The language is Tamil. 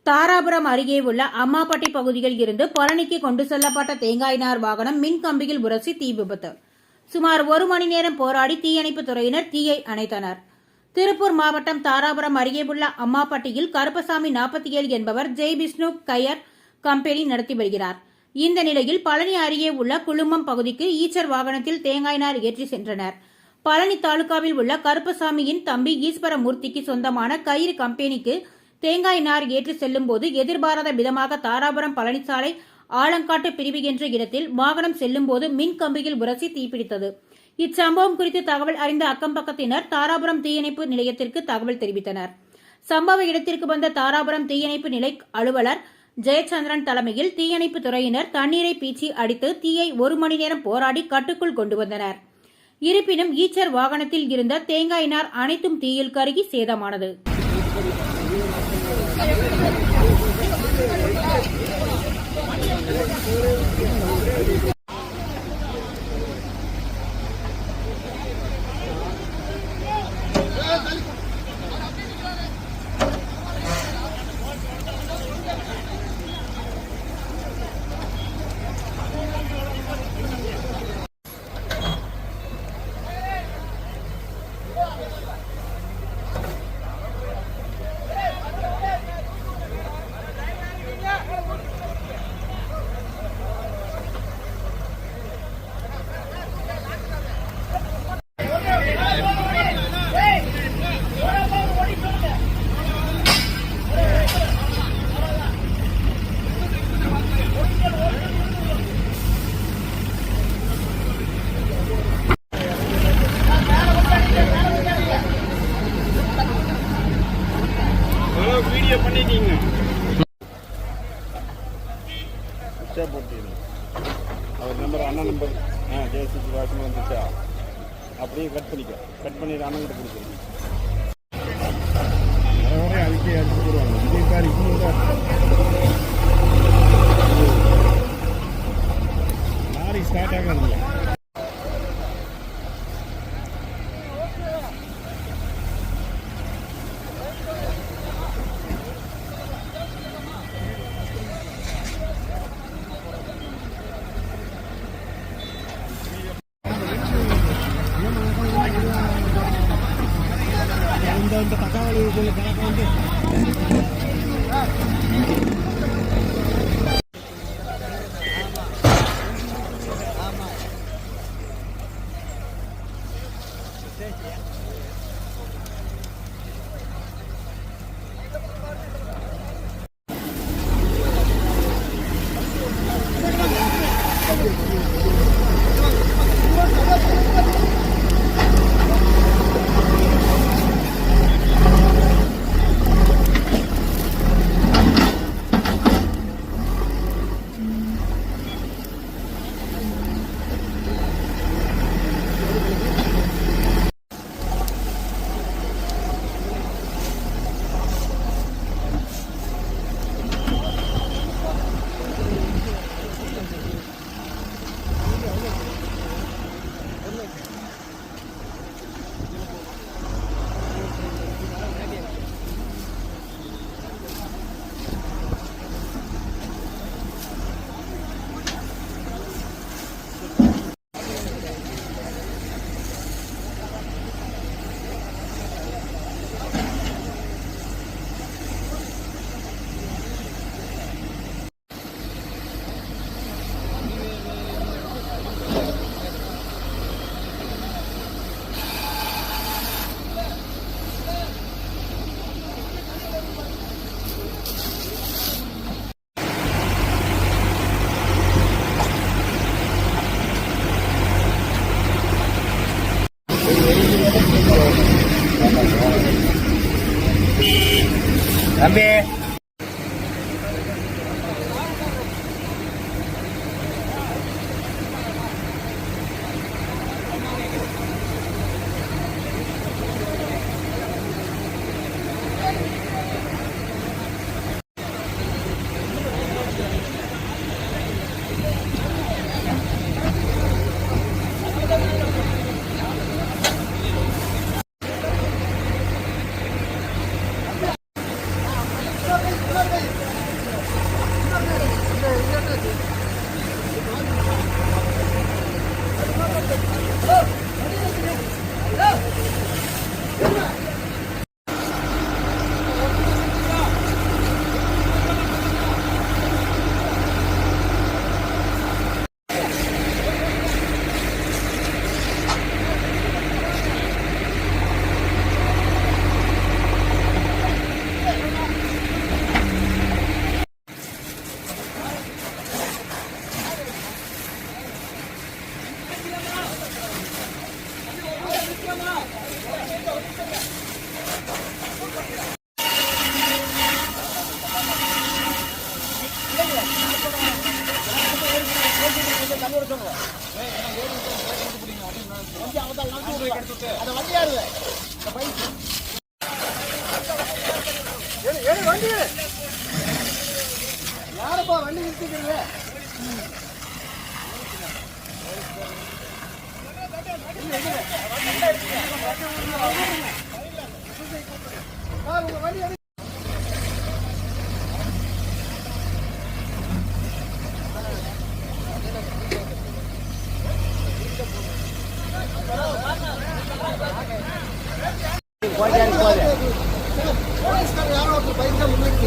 தாராபுரம் அருகே உள்ள அம்மாப்பட்டி பகுதியில் இருந்து பழனிக்கு கொண்டு செல்லப்பட்ட தேங்காய் நார் வாகனம் மின் கம்பியில் உரசி தீ விபத்து. சுமார் 1 மணி நேரம் போராடி தீயணைப்பு துறையினர் தீயை அணைத்தனர். திருப்பூர் மாவட்டம் தாராபுரம் அருகே உள்ள அம்மாப்பட்டியில் கருப்பசாமி 47 என்பவர் ஜெய் விஷ்ணு கயர் கம்பெனி நடத்தி வருகிறார். இந்த நிலையில் பழனி அருகே உள்ள குழுமம் பகுதிக்கு ஈச்சர் வாகனத்தில் தேங்காய் நார் ஏற்றி சென்றனர். பழனி தாலுகாவில் உள்ள கருப்பசாமியின் தம்பி ஈஸ்வரமூர்த்திக்கு சொந்தமான கயிறு கம்பெனிக்கு தேங்காய் நார் ஏற்றி செல்லும் போது எதிர்பாராத விதமாக தாராபுரம் பழனிசாலை ஆலங்காட்டு பிரிவு என்ற இடத்தில் வாகனம் செல்லும் போது மின் கம்பியில் உரசி தீப்பிடித்தது. இச்சம்பவம் குறித்து தகவல் அறிந்த அக்கம்பக்கத்தினர் தாராபுரம் தீயணைப்பு நிலையத்திற்கு தகவல் தெரிவித்தனர். சம்பவ இடத்திற்கு வந்த தாராபுரம் தீயணைப்பு நிலை அலுவலர் ஜெயச்சந்திரன் தலைமையில் தீயணைப்பு துறையினர் தண்ணீரை பீச்சி அடித்து தீயை 1 மணி நேரம் போராடி கட்டுக்குள் கொண்டு வந்தனர். இருப்பினும் ஈச்சர் வாகனத்தில் இருந்த தேங்காய் நார் அனைத்தும் தீயில் கருகி சேதமானது. வீடியோ பண்ணிட்டீங்க போட்டீங்க அவர் நம்பர் அண்ணா நம்பர் ஜேசிபி வாசல் வந்துச்சா அப்படியே கட் பண்ணிட்டு அண்ணன்கிட்ட கொடுத்துருங்க. அதுக்கே அடிச்சு போடுவாங்க. லாரி ஸ்டார்ட் ஆகாதுங்க. இந்த தகவல் கணக்கு வந்து தம்பி யாரப்பா வண்டி நிறுத்திக்கிறீங்க? உங்க வண்டி போலீஸ்காரர் யாரோ ஒருத்தர் பைக் தான் முன்னாடி